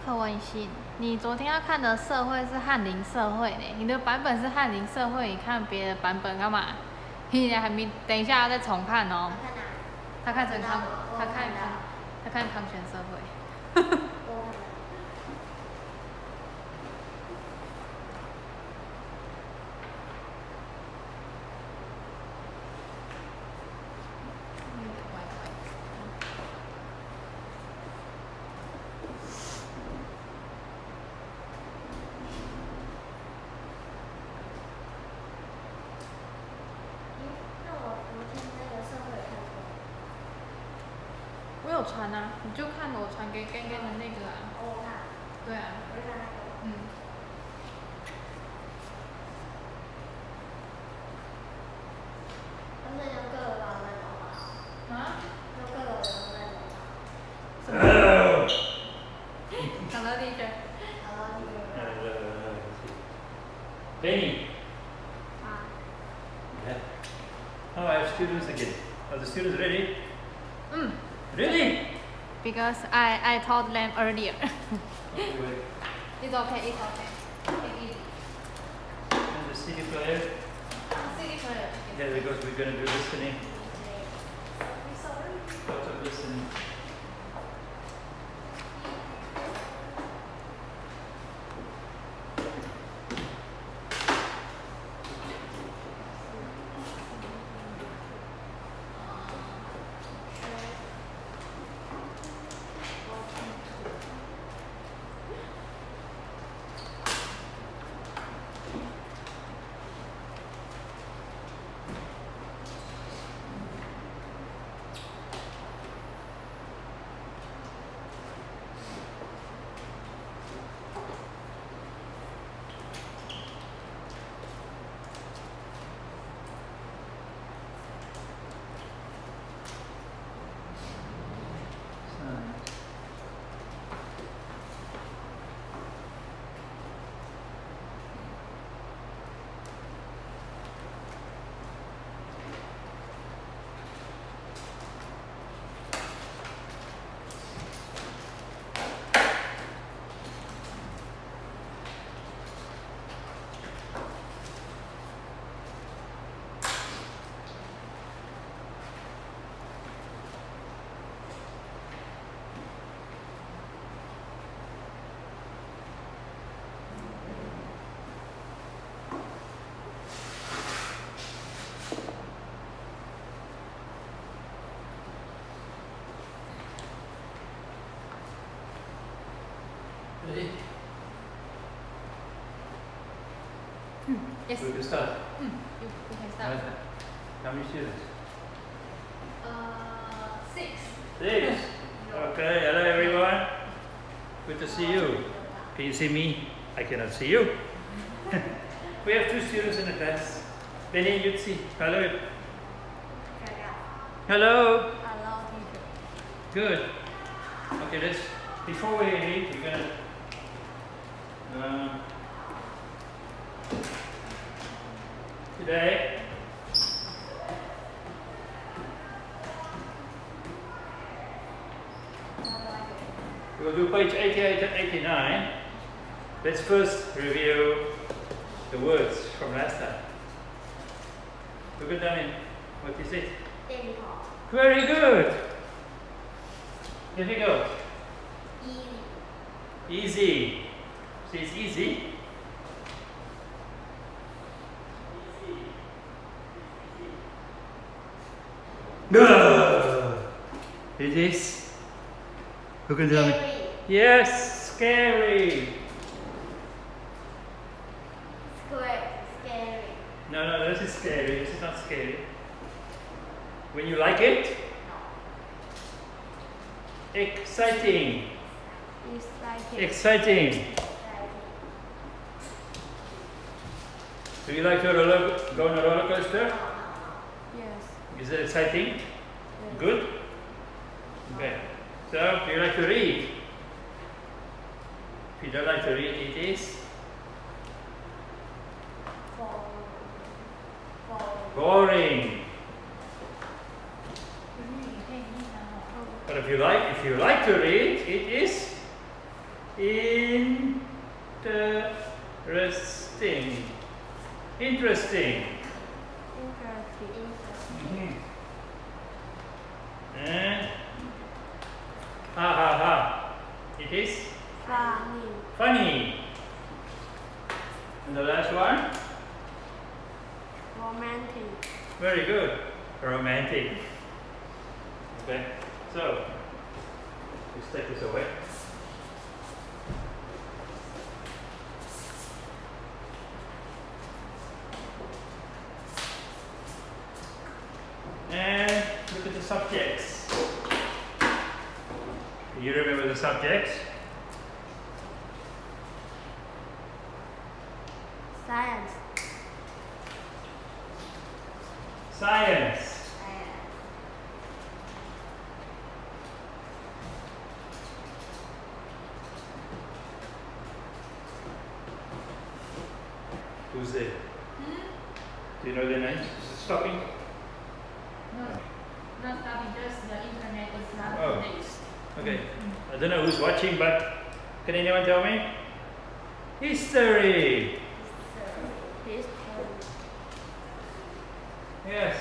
课文信，你昨天要看的社会是翰林社会呢，你的版本是翰林社会，你看别的版本干嘛？你还没，等一下要再重看哦。他看成康，他看康泉社会。我有传啊，你就看我传给干干的那个啊。我看。对啊。我就看那个。嗯。他们用各个版本的吗？啊？用各个版本的吗？什么？Hello teacher. Hello teacher. Benny. Ah. Yeah. Oh, I have students again. Are the students ready? Really? Because I told them earlier. Okay, wait. It's okay. Take it easy. And the CD player? CD player. Yeah, because we're going to do listening. Sorry. Lots of listening. Ready? Yes. We can start. You can start. How many students? 6. 6. Okay, hello everyone. Good to see you. Can you see me? I cannot see you. We have 2 students in the class. Benny, you see. Hello. Hello. Hello teacher. Good. Okay, let's. Before we read, we're gonna. Today. We'll do page 88 and 89. Let's first review the words from last time. Look at them in. What is it? Very good. Here we go. Easy. See, it's easy. No. It is. Look at them. Yes, scary. Scary. No, this is scary. This is not scary. When you like it. Exciting. Exciting. Do you like to go on a roller coaster? Yes. Is it exciting? Good? Okay. So, do you like to read? If you don't like to read, it is boring. But if you like to read, it is Interesting. Interesting. Mhm. And ha ha ha. It is Funny. funny. And the last one? Romantic. Very good. Romantic. Okay. So let's take this away. And look at the subjects. Do you remember the subjects? Science. Science. Who's there? Do you know their names? Stopping? No, not stopping, just the internet is not Oh. connected. Okay. I don't know who's watching, but can anyone tell me? History. Yes.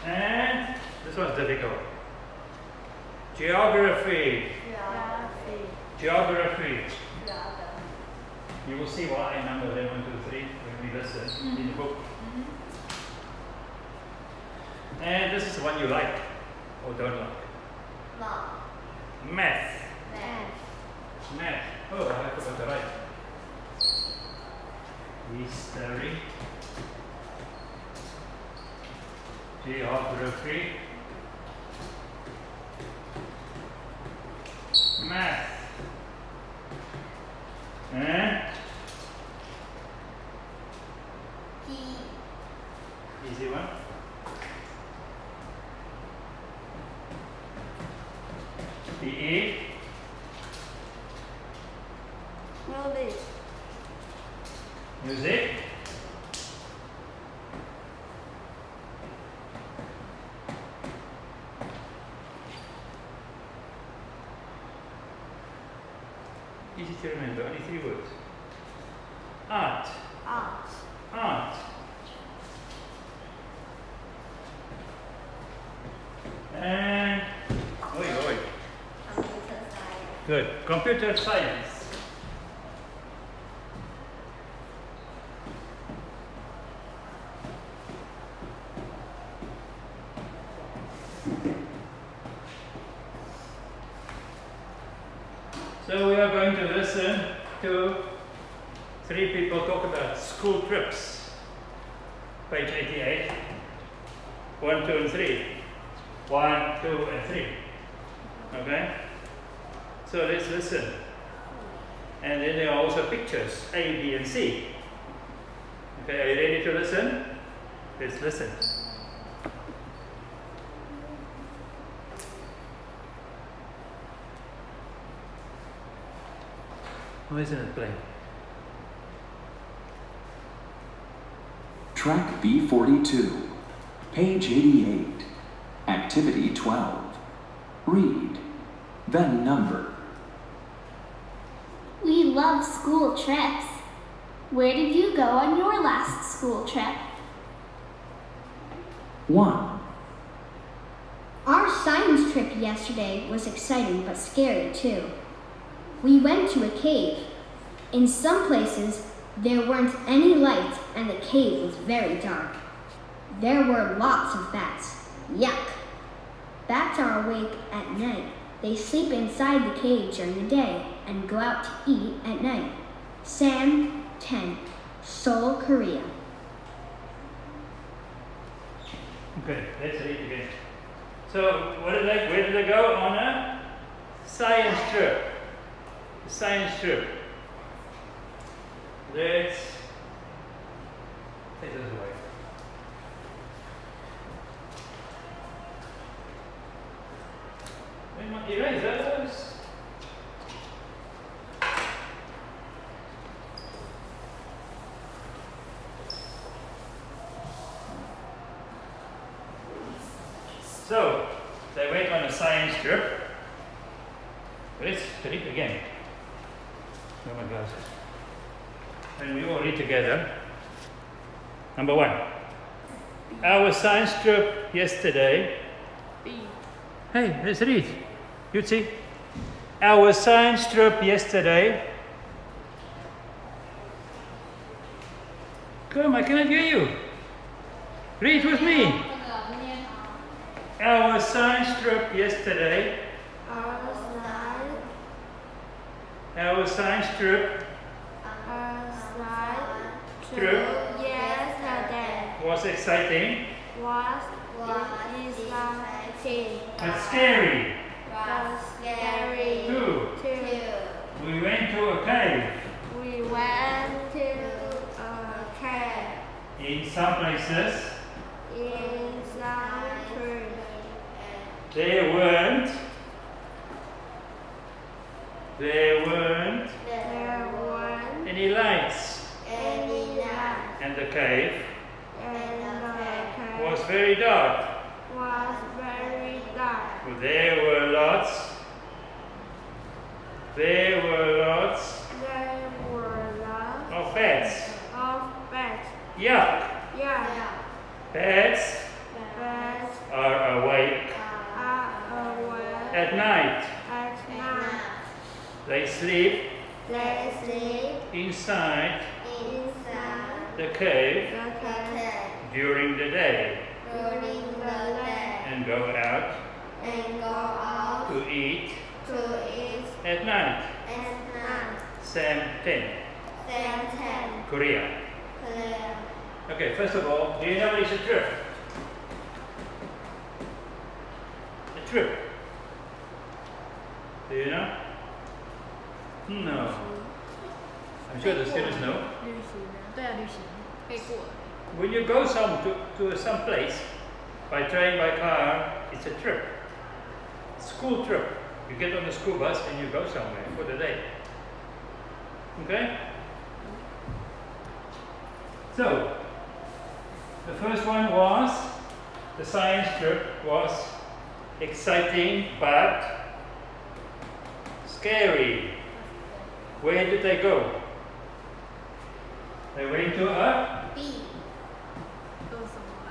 And this one's difficult. Geography. Geography. You will see why I number them 1, 2, 3 when we listen in the book. And this is the one you like or don't like. Math. Math. Oh, I forgot to write. History. Geography. Math. And easy one. PE. Music. Easy to remember, only 3 words. Art. Art. And oi. Good. Computer science. So we are going to listen to 3 people talk about school trips. Page 88. 1, 2, and 3. 1, 2, and 3. Okay? So let's listen. And then there are also pictures, A, B, and C. Okay, are you ready to listen? Let's listen. Why isn't it playing? Track B42, page 88, activity 12. Read, then number. We love school trips. Where did you go on your last school trip? 1, Our science trip yesterday was exciting but scary too. We went to a cave. In some places, there weren't any lights and the cave was very dark. There were lots of bats. Yuck! Bats are awake at night. They sleep inside the cave during the day and go out to eat at night. Sam 10, Seoul, Korea. Okay, let's read again. So, where did they go on a science trip? A science trip. Let's take this away. Where's my erasers? So, they went on a science trip. Let's read again. my glasses. And we all read together. Number 1. Our science trip yesterday. B. Hey, let's read. You see? Our science trip yesterday. Come, I cannot hear you. Read with me. Our science trip yesterday. Our science trip Yesterday was exciting was exciting but scary. but scary 2. too. We went to a cave. We went to a cave In some places, in some trees. there weren't There weren't any lights, any lights, and the cave and the cave was very dark. was very dark. There were lots There were lots of bats. of bats. Yuck! Yeah, Bats bats are awake are awake at night. at night. They sleep They sleep inside inside the cave the cave during the day during the day and go out and go out to eat to eat at night. at night. Sam 10, Same Korea. clear. Okay, first of all, do you know what is a trip? A trip. Do you know? No. I'm sure the students know. 旅行啊，对啊，旅行可以过。 When you go to some place, by train, by car, it's a trip. School trip. You get on the school bus and you go somewhere for the day. Okay? So, the first one was, the science trip was exciting but scary. Where did they go? They went to a B. 都是什么啊？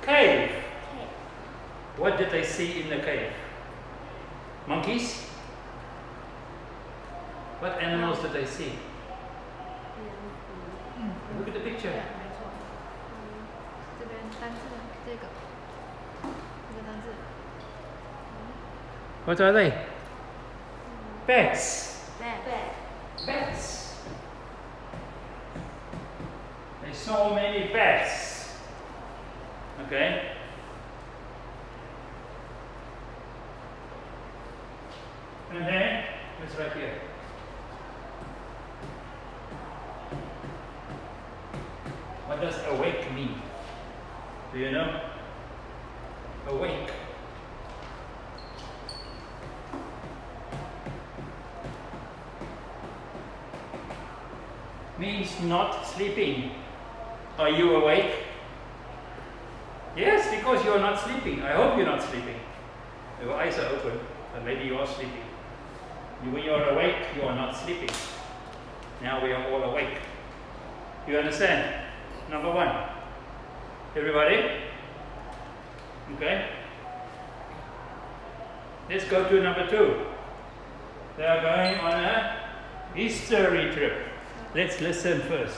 cave. What did they see in the cave? Monkeys? What animals did they see? Look at the 对 picture. 啊，没错。这边单字，这个单字。 What are they? Bats. Bats. Bats. They saw many bats. Okay? And then, it's right here. What does awake mean? Do you know? Awake. Means not sleeping. Are you awake? Yes, because you are not sleeping. I hope you're not sleeping. Your eyes are open, but maybe you are sleeping. When you are awake, you are not sleeping. Now we are all awake. You understand? Number 1. Everybody? Okay? Let's go to number 2. They are going on a history trip. Let's listen first.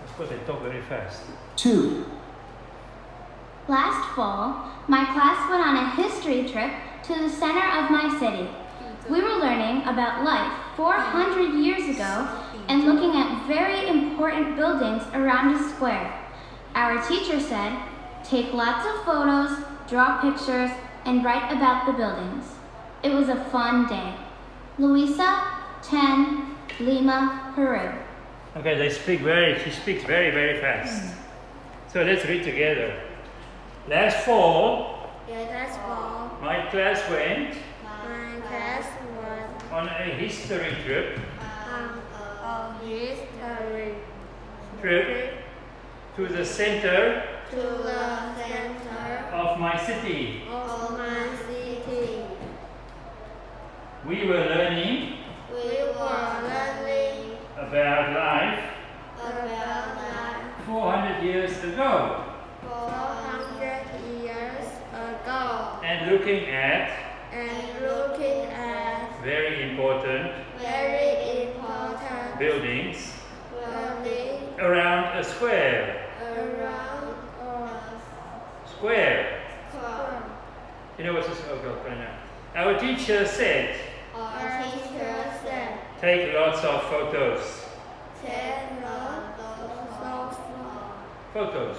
Of course, they talk very fast. 2, Last fall, my class went on a history trip to the center of my city. We were learning about life 400 years ago and looking at very important buildings around a square. Our teacher said, take lots of photos, draw pictures, and write about the buildings. It was a fun day. Luisa, 10, Lima, Peru. Okay, she speaks very, very fast. So let's read together. Last fall, Last fall, my class went my class was on a history trip on a history to the center to the center of my city. of my city. We were learning We ago. 400 years ago. And looking at And looking at very important very important buildings building around a square. around Square. square. You know what's this? Okay, right now. Our teacher said, Our teacher said, take lots of photos. take note of Photos.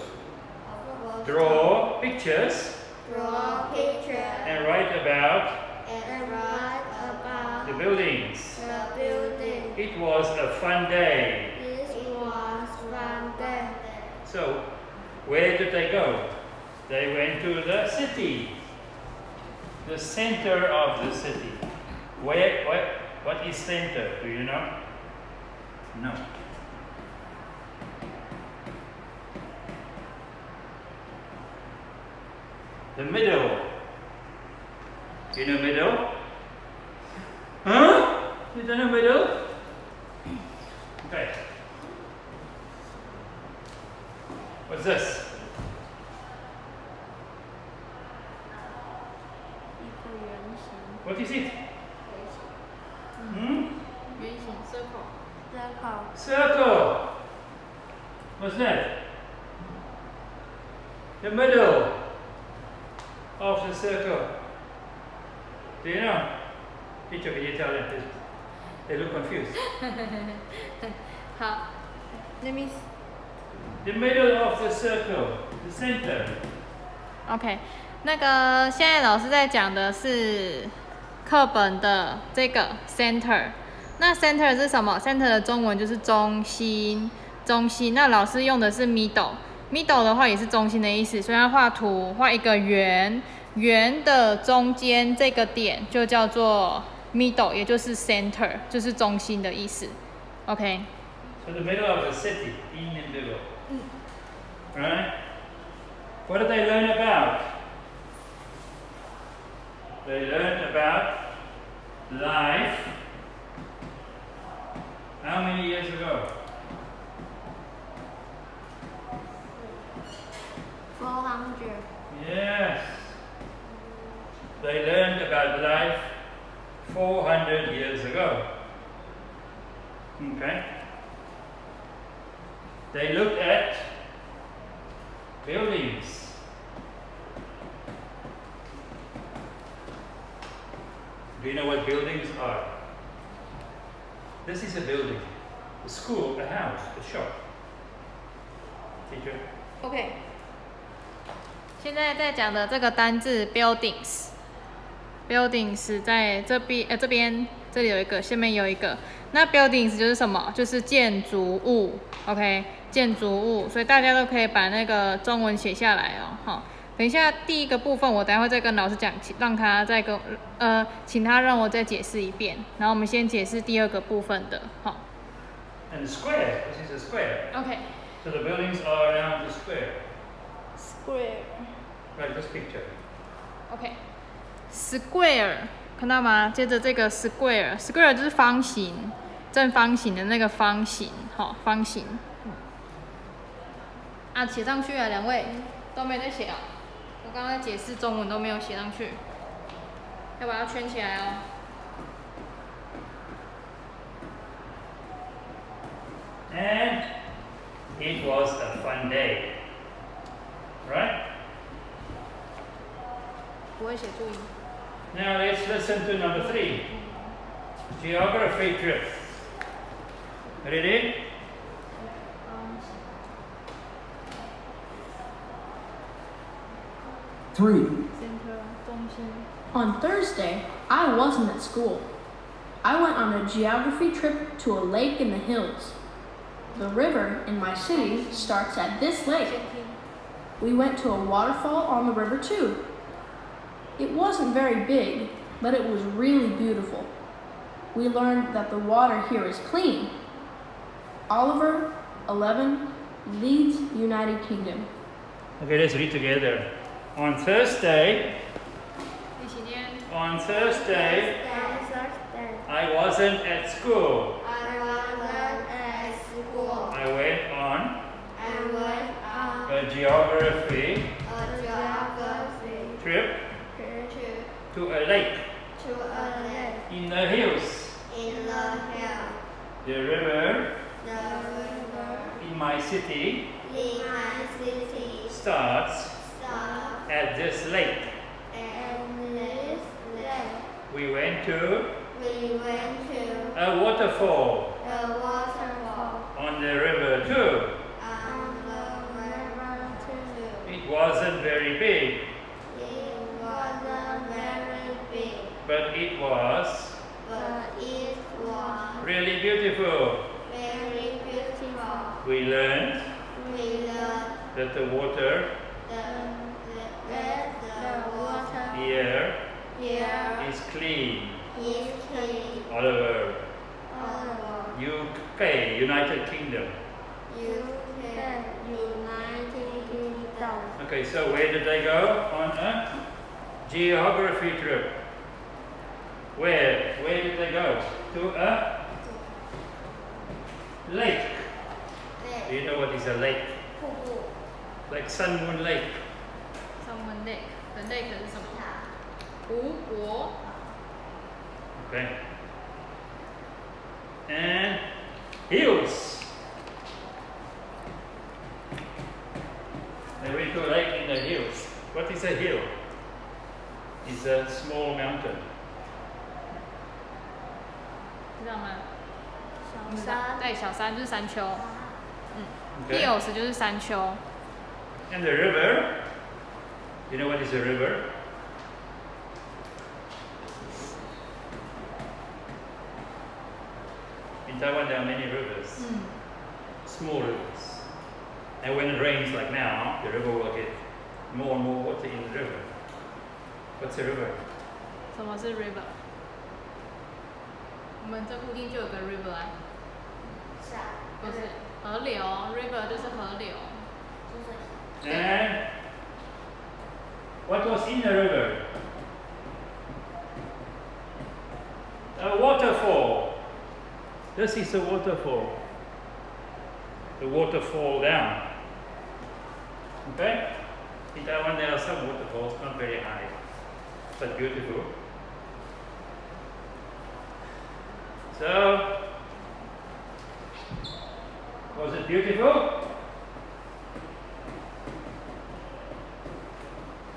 Draw pictures draw pictures, and write about and write about the buildings. the building. It was a fun day. This was one day. So, where did they go? They went to the city, the center of the city. What is center? Do you know? No. The middle. You know middle? Huh? You don't know middle? Okay. What's this? What is it? Hmm? 圆形 circle。 Circle. Circle. What's that? The middle of the circle. Do you know? Teacher, can you tell them this? They look confused. 好，Let me The middle of the circle, the center. OK， 那个现在老师在讲的是课本的这个 center。那 center 是什么 ？center 的中文就是中心，中心。那老师用的是 middle，middle 的话也是中心的意思，所以要画图，画一个圆，圆的中间这个点就叫做 middle， 也就是 center， 就是中心的意思。OK。 So the middle of the city, in the middle. Right? What did they learn about? They learned about life. How many years ago? 400. Yes. They learned about life 400 years ago. Okay. They looked at buildings. Do you know what buildings are? This is a building. A school, a house, a shop. Teacher? OK， 现在在讲的这个单字 buildings 在这边这里有一个，下面有一个。那 buildings 就是什么？就是建筑物。OK， 建筑物，所以大家都可以把那个中文写下来哦。好，等一下第一个部分我待会再跟老师讲，让他再跟请他让我再解释一遍。然后我们先解释第二个部分的。好。 And square. This is a square. OK。 So the buildings are around the square. Square。 Like this picture. OK。Square， 看到吗？接着这个 square 就是方形，正方形的那个方形，好，方形。啊，写上去啊，两位都没在写啊。我刚刚解释中文都没有写上去，要把它圈起来哦。 And it was a fun day. Right? 不会写注音。 Now let's listen to number 3. Geography trip. Ready? Three. Center 中心。 On Thursday, I wasn't at school. I went on a geography trip to a lake in the hills. The river in my city starts at this lake. We went to a waterfall on the river too. It wasn't very big, but it was really beautiful. We learned that the water here is clean. Oliver, 11, Leeds, United Kingdom. Okay, let's read together. On Thursday, 一起念。 on Thursday, Thursday. I wasn't at school. I wasn't at school. I went on I went on a a geography A geography trip to to a lake a lake in the hills. in the hill. The river The river in my city in my city starts starts at this lake. at this lake. We went to We went to a waterfall the waterfall on the river too. on the river too. It wasn't very big, It wasn't very big, but it was but it was really beautiful. very beautiful. We learned We learned that the water that the water here here is clean is clean all over. all over. UK, United Kingdom. UK, United Kingdom. Okay, so where did they go? On a geography trip. Where? Where did they go? To a lake. Do you know what is a lake? 瀑布 Like Sun Moon Lake. Someone lake，的 lake 是什么？湖泊。 Okay. And hills. They went to a lake in the hills. What is a hill? It's a small mountain. 知道吗？小山对，小山就是山丘。 Okay. Hills 就是山丘。 And the river. You know what is a river? In Taiwan there are many rivers. Small rivers. And when it rains like now, the river will get more and more water in the river. What's a river? 什么是 river？我们这附近就有个 river 啊，山不是河流 ，river 就是河流。 And what was in the river? A waterfall. This is a waterfall. The waterfall down. Okay? In Taiwan there are some waterfalls, not very high, but beautiful. So, was it beautiful?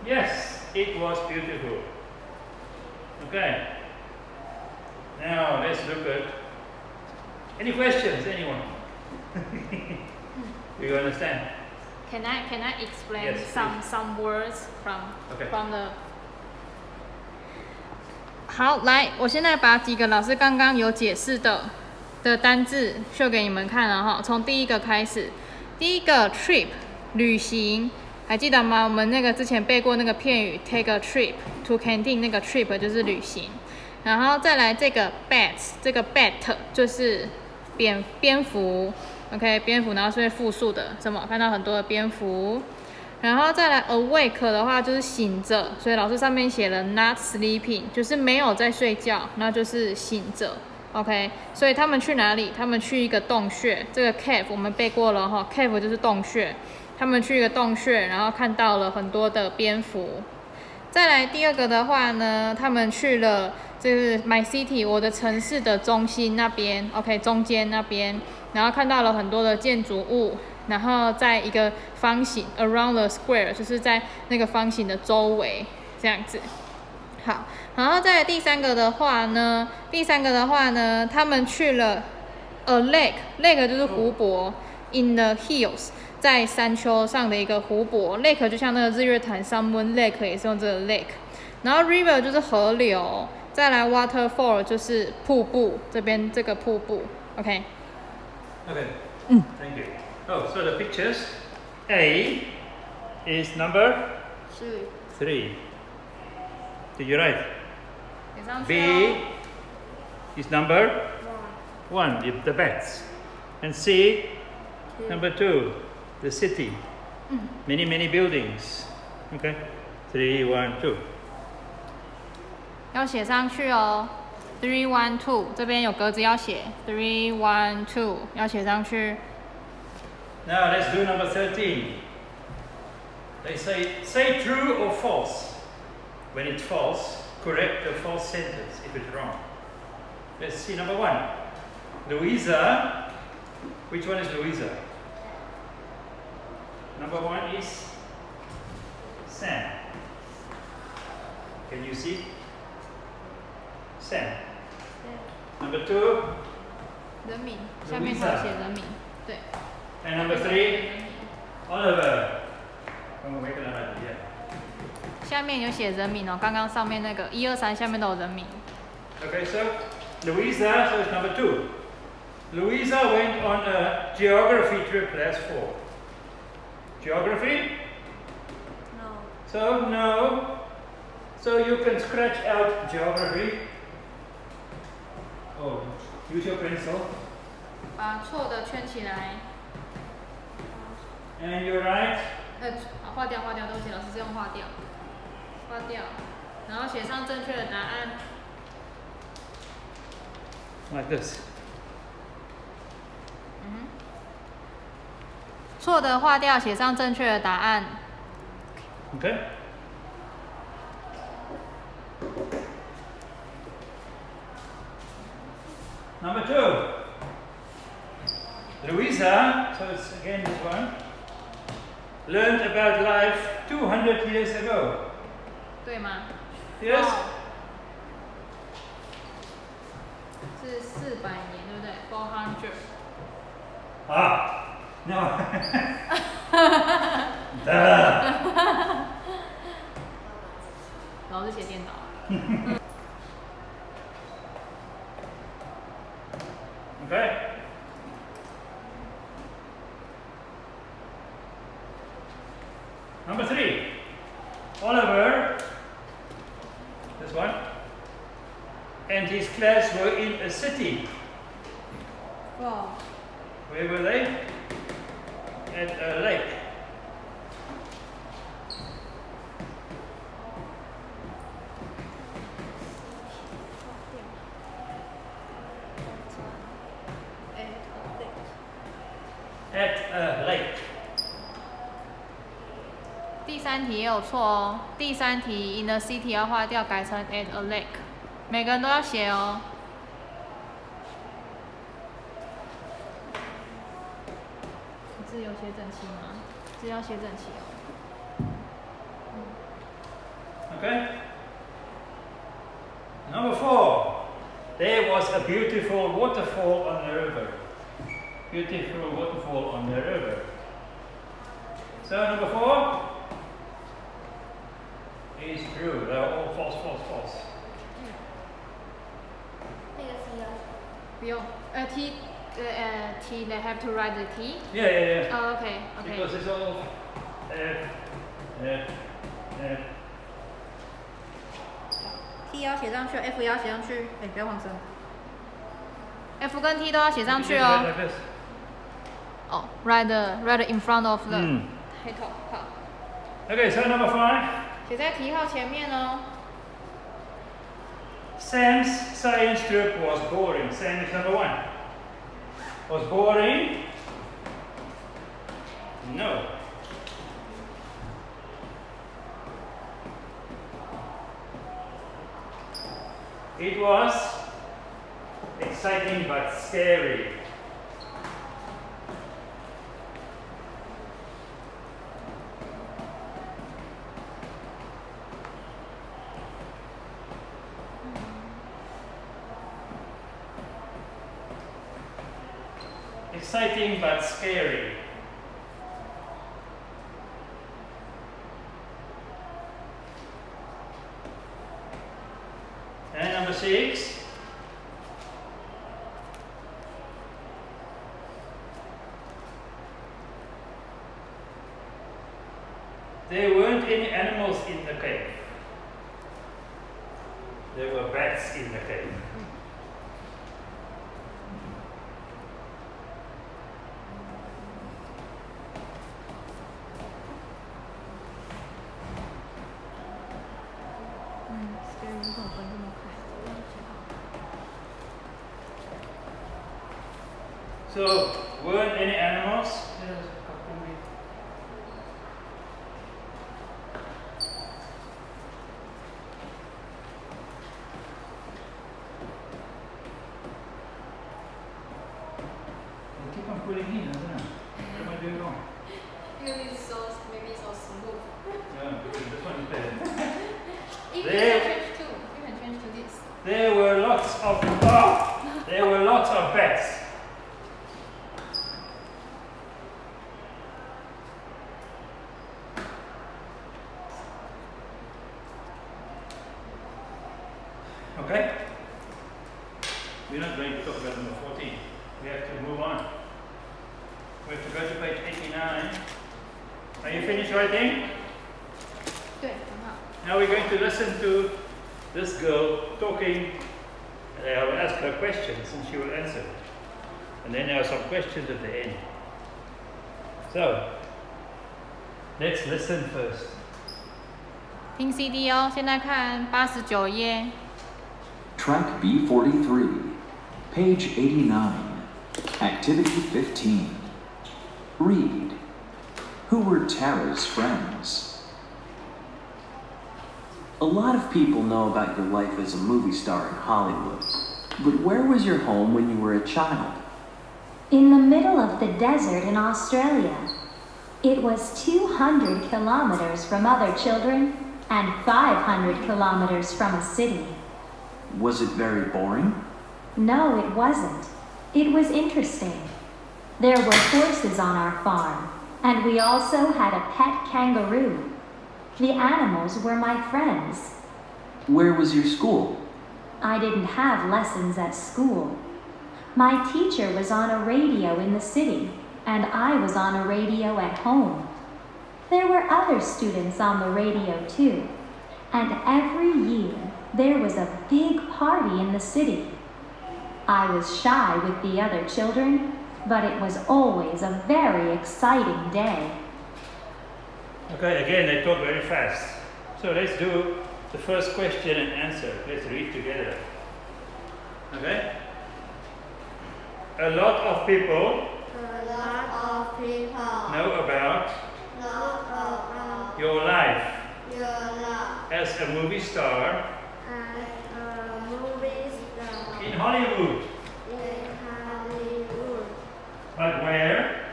Yes, it was beautiful. Okay. Now let's look at any questions, anyone? Do you understand? Can I explain Yes, some words from Okay. from the 好，来，我现在把几个老师刚刚有解释的单字秀给你们看了哈。从第一个开始，第一个 trip 旅行，还记得吗？我们那个之前背过那个片语 take a trip to canteen， 那个 trip 就是旅行。然后再来这个 bat， 这个 bat 就是蝙蝠 ，OK， 蝙蝠，然后是会复数的，什么？看到很多的蝙蝠。然后再来 awake 的话就是醒着，所以老师上面写了 not sleeping， 就是没有在睡觉，那就是醒着 ，OK。所以他们去哪里？他们去一个洞穴，这个 cave 我们背过了哈 ，cave 就是洞穴。他们去一个洞穴，然后看到了很多的蝙蝠。再来第二个的话呢，他们去了这是 my city 我的城市的中心那边 ，OK 中间那边，然后看到了很多的建筑物，然后在一个方形 around the square 就是在那个方形的周围这样子。好，然后再来第三个的话呢，他们去了 a lake 就是湖泊 in the hills。在山丘上的一个湖泊 ，lake 就像那个日月潭 Sun Moon Lake 也是用这个 lake， 然后 river 就是河流，再来 waterfall 就是瀑布，这边这个瀑布 ，OK。 Okay. Thank you. Oh, so the pictures. A is number 3. Did you write? 写上去 B 哦。 is number 1, the bats. And C, number 2, the city. Many buildings. Okay. 3, 1, 2. 要写上去哦。3, 1, 2，这边有格子要写。3, 1, 2，要写上去。 Now let's do number 13. They say true or false. When it's false, correct the false sentence if it's wrong. Let's see number 1. Louisa. Which one is Louisa? Number 1 is Sam. Can you see? Sam. Number 2. 人名，下面还有写人名，对。 And number 3, Oliver. I'm going to make another idea. 下面有写人名哦，刚刚上面那个1、2、3下面都有人名。 Okay, so Louisa, so it's number 2. Louisa went on a geography trip last fall. Geography? No. So no. So you can scratch out geography. Oh, use your pencil. 把错的圈起来。 And you write 划掉，对不起，老师是用划掉，然后写上正确的答案。 like this. 错的划掉，写上正确的答案。 Okay? Number 2. Louisa, so it's again this one, learned about life 200 years ago. 对吗？ Yes? 是400年，对不对 ？400。 Ah, no. Duh. 老师写颠倒。 Okay. Number 3. Oliver, this one, and his class were in a city. 哇， Where were they? At a lake. At a lake. 第3题也有错哦。第3题 in a city 要划掉，改成 at a lake， 每个人都要写哦。字有写整齐吗？字要写整齐哦。 Okay? Number 4. There was a beautiful waterfall on the river. Beautiful waterfall on the river. So number 4 is true. They are all false, false, false. 那个是要不用，T T they have to write the T. Yeah, yeah, yeah. Oh, okay, okay. Because it's all T 要写上去 ，F 也要写上去。哎，不要晃神。F 跟 T 都要写上去哦。 like this. 哦，write in front of the title。好， Okay, so number 5. 写在题号前面哦。 Sam's science trip was boring. Sam is number 1. Was boring? No. It was exciting but scary. Exciting but scary. And number 6. There weren't any animals in the cave. There were bats in the cave. scary 这种分这么快，这样写好。 So, weren't any animals? I keep on putting in, I don't know. What am I doing wrong? Because it's so maybe so smooth. Yeah, because this one is better. You There- can change too. You can change to this. There were lots of bets. Okay? We're not going to talk about number 14. We have to move on. We have to go to page 89. Are you finished writing? 对，很好。 Now we're going to listen to this girl talking. I will ask her questions and she will answer. And then there are some questions at the end. So, let's listen first. 听 CD 哦，现在看89页。 Track B43, page 89, activity 15. Read. Who were Tara's friends? A lot of people know about your life as a movie star in Hollywood. But where was your home when you were a child? In the middle of the desert in Australia. It was 200 kilometers from other children and 500 kilometers from a city. Was it very boring? No, it wasn't. It was interesting. There were horses on our farm, and we also had a pet kangaroo. The animals were my friends. Where was your school? I didn't have lessons at school. My teacher was on a radio in the city, and I was on a radio at home. There were other students on the radio too, and every year there was a big party in the city. I was shy with the other children, but it was always a very exciting day. Okay, again, they talk very fast. So let's do the first question and answer. Let's read together. Okay? A lot of people know about your life as a movie star in Hollywood. But where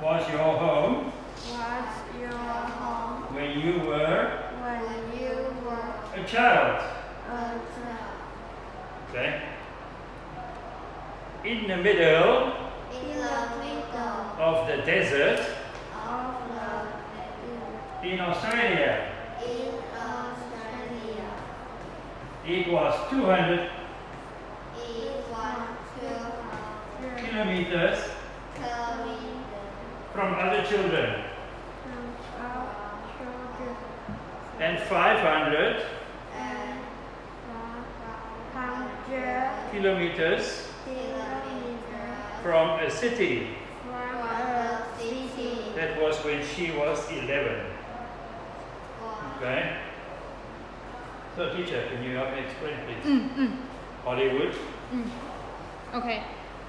was your home when you were a child? Okay? In the middle of the desert in Australia. It was 200 kilometers from other children and 500 kilometers from a city. That was when she was 11. Okay? So teacher, can you help me explain please? Hollywood. OK，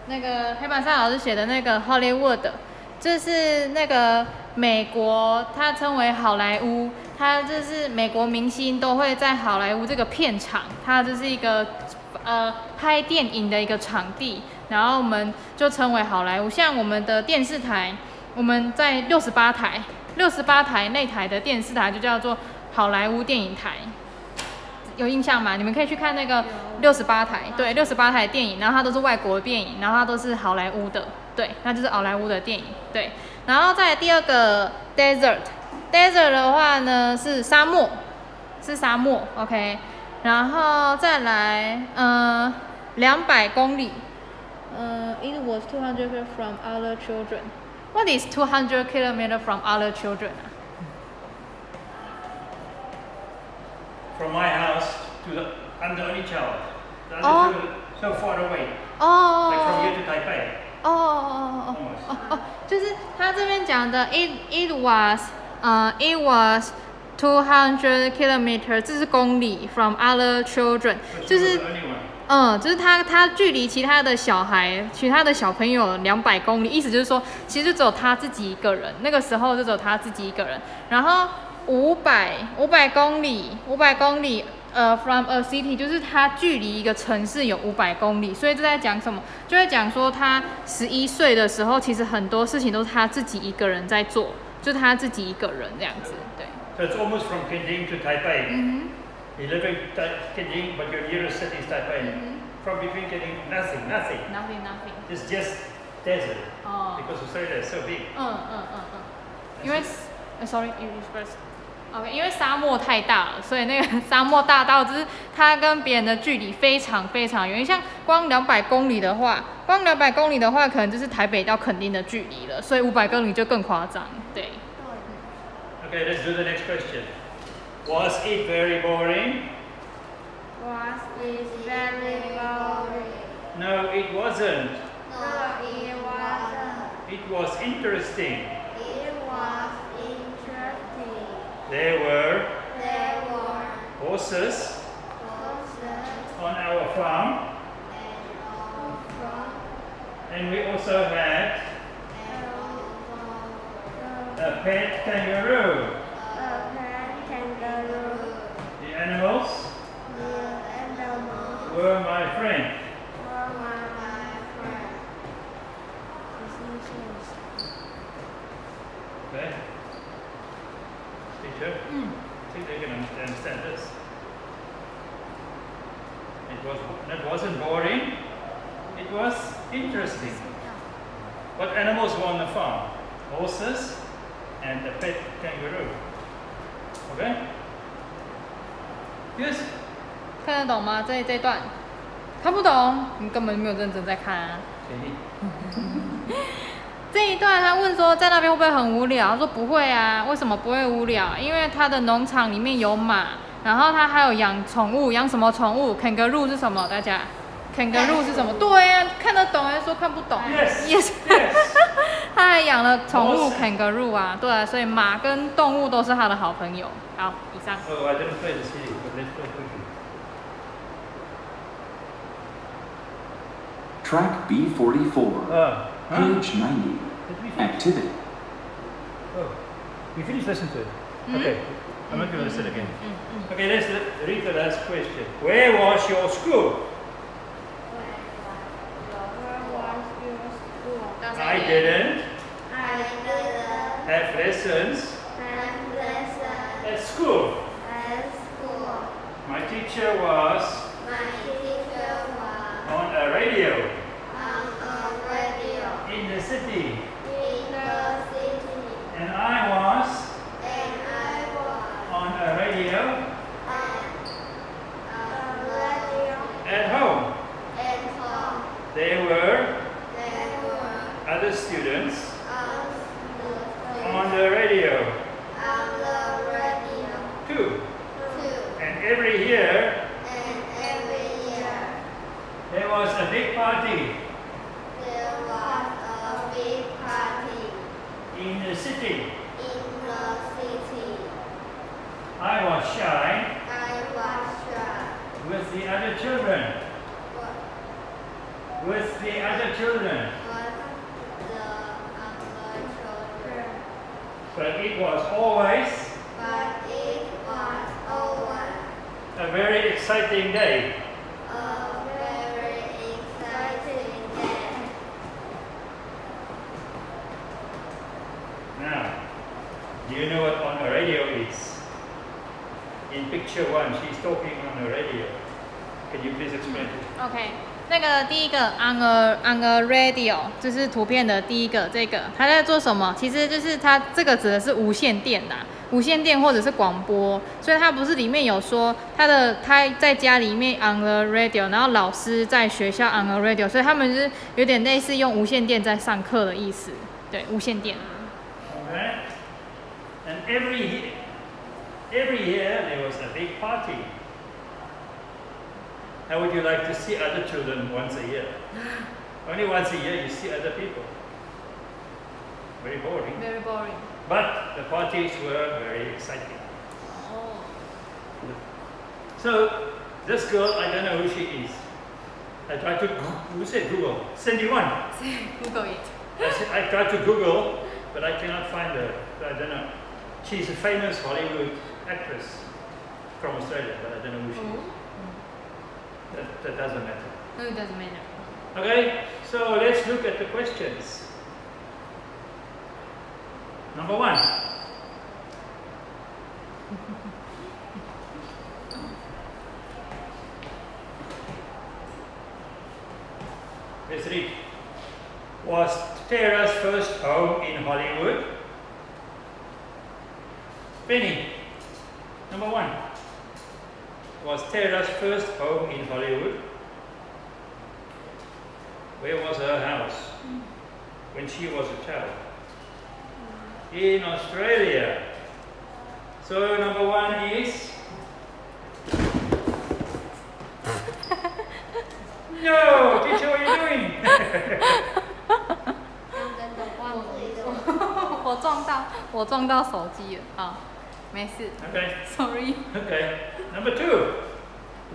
那个黑板上老师写的那个 Hollywood， 就是那个美国，它称为好莱坞，它就是美国明星都会在好莱坞这个片场，它就是一个拍电影的一个场地，然后我们就称为好莱坞。像我们的电视台，我们在68台那台的电视台就叫做好莱坞电影台。有印象吗？你们可以去看那个68台，对，68台电影，然后它都是外国电影，然后它都是好莱坞的，对，那就是好莱坞的电影，对。然后再来第二个 desert 的话呢是沙漠，OK。然后再来200公里，it was 200 from other children. What is 200 kilometers from other children? From my house to the, I'm the only child. The other two so far away. Like from here to Taipei. Almost. 就是他这边讲的 it was 200 kilometers， 这是公里 from other children， 就是就是他距离其他的小孩、其他的小朋友200公里，意思就是说，其实就只有他自己一个人，那个时候就只有他自己一个人。然后500公里 from a city 就是他距离一个城市有500公里，所以这在讲什么？就在讲说他11岁的时候，其实很多事情都是他自己一个人在做，就是他自己一个人这样子，对。So it's almost from Kending to Taipei. You live in Kending, but your nearest city is Taipei. From between Kending, nothing. Nothing. It's just desert. Because Australia is so big. 因为sorry, you first. OK， 因为沙漠太大了，所以那个沙漠大到就是它跟别人的距离非常非常远。像光200公里的话，可能就是台北到垦丁的距离了，所以500公里就更夸张。对。Okay, let's do the next question. Was it very boring? Was it very boring? No, it wasn't. No, it wasn't. It was interesting. It was interesting. There were horses Horses on our farm, and we also had a pet kangaroo. a pet kangaroo. The animals The animals were my friend. were my friend. Okay? Teacher? I think they can understand this. It wasn't boring. It was interesting. What animals were on the farm? Horses and a pet kangaroo. Okay? Yes? 看得懂吗？这段看不懂，你根本没有认真在看啊。这一段他问说在那边会不会很无聊？他说不会啊，为什么不会无聊？因为他的农场里面有马，然后他还有养宠物，养什么宠物 ？kangaroo 是什么？大家 kangaroo 是什么？对呀、看得懂还说看不懂 Yes. 他还养了宠物 kangaroo 啊，对啊，所以马跟动物都是他的好朋友。好，以上。 Oh, I didn't play the CD, but let's play quickly. Track B44, page 90. Did we finish? Activity. Oh, we finished listening to it. Okay, I'm not going to listen again. Okay, let's read the last question. Where was your school? Where was your school? I didn't I didn't have lessons have lessons at school. at school. My teacher was My teacher was on a radio on a radio in the city, in the city, and I was and I was on a radio on a radio at home. at home. There were There were other students on on the radio the radio too. too. And every year And every year there was a big party there was a big party in the city. in the city. I was shy I was shy with the other children. With the other children. with the other children, But it was always but it was always a very exciting day. a very exciting day. Now, do you know what on a radio is? In picture 1, she's talking on a radio. Can you please explain it? OK， 那个第一个 on a radio 就是图片的第一个这个，它在做什么？其实就是它这个指的是无线电呐、无线电或者是广播，所以它不是里面有说他在家里面 on a radio， 然后老师在学校 on a radio， 所以他们就是有点类似用无线电在上课的意思，对，无线电。 Okay? And every year there was a big party. How would you like to see other children once a year? Only once a year you see other people. Very boring. Very boring. But the parties were very exciting. So this girl, I don't know who she is. I tried to who said Google? Cindy one. Google it. I tried to Google, but I cannot find her. I don't know. She's a famous Hollywood actress. from Australia, but I don't know who she is. That doesn't matter. No, it doesn't matter. Okay, so let's look at the questions. Number 1. Let's read. Was Tara's first home in Hollywood? Penny. Number 1. Was Tara's first home in Hollywood? Where was her house when she was a child? In Australia. So number 1 is no, teacher, what are you doing? 我撞到手机了，好，没事。Okay. Sorry. Okay. Number 2.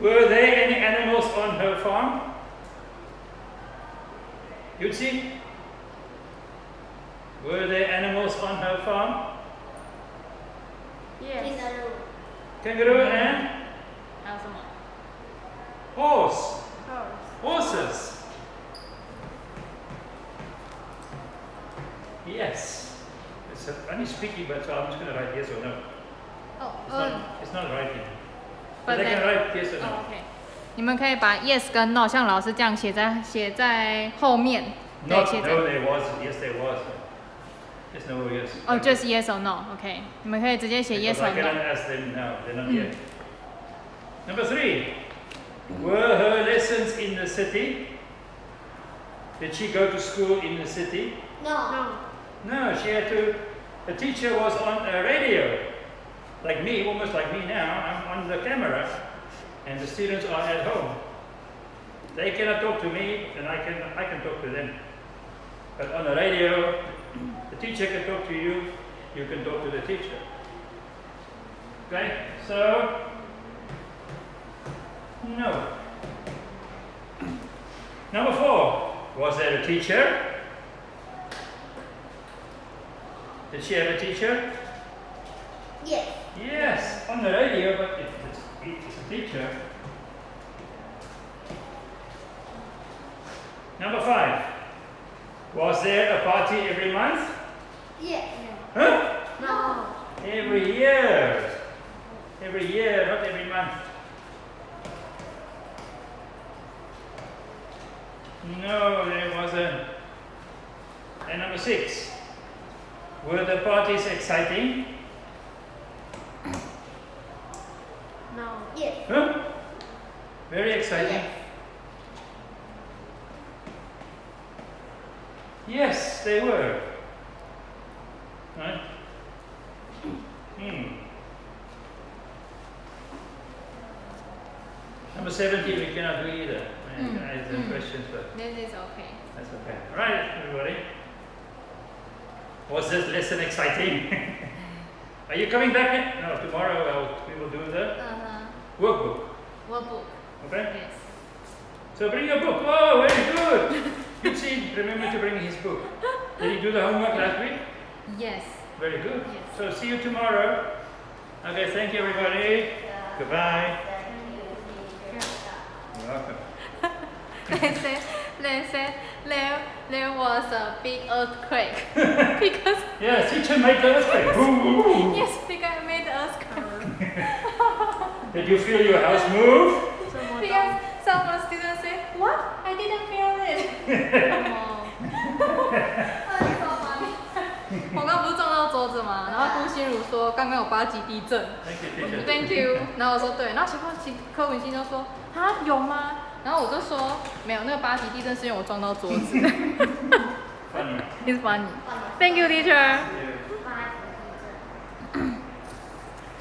Were there any animals on her farm? Yutzi? Were there animals on her farm? Yes. Kangaroo and 还有什么 horse. Horses. Yes. It's only speaking, but so I'm just going to write yes or no. It's not writing. But they can write yes or no. OK， 你们可以把 yes 跟 no 像老师这样写在后面。 No, 对，写在。 no, there was. Yes, there was. Just no, yes. Oh, just yes or no. OK， 你们可以直接写 yes Because or I cannot no。 ask them now. They're not here. Number 3. Were her lessons in the city? Did she go to school in the city? No. No, she had to. The teacher was on a radio, like me, almost like me now. I'm on the camera, and the students are at home. They cannot talk to me, and I can talk to them. But on the radio, the teacher can talk to you. You can talk to the teacher. Okay, so no. Number 4. Was there a teacher? Did she have a teacher? Yes. Yes, on the radio, but it's a teacher. Number 5. Was there a party every month? Yes. Huh? No. Every year. Every year, not every month. No, there wasn't. And number 6. Were the parties exciting? No. Yes. Huh? Very exciting. Yes, they were. Right? Number 17 we cannot do either. I have some questions, but This is okay. that's okay. Alright, everybody. Was this lesson exciting? Are you coming back yet? No, tomorrow we will do the workbook. Workbook. Okay? Yes. So bring your book. Oh, very good. You see, remember to bring his book. Did he do the homework last week? Yes. Very good. Yes. So see you tomorrow. Okay, thank you everybody. Goodbye. You're welcome. They said there was a big earthquake because Yes, teacher made the earthquake. Ooh. yes, because I made the earthquake. Did you feel your house move? Because some students say, "What? I didn't feel it." 我刚不是撞到桌子吗？然后顾心如说刚刚有8级地震。 Thank you, teacher. Thank you。然后我说对，然后柯文欣就说啊有吗？然后我就说没有，那个8级地震是因为我撞到桌子。Funny. It's funny. Thank you, teacher.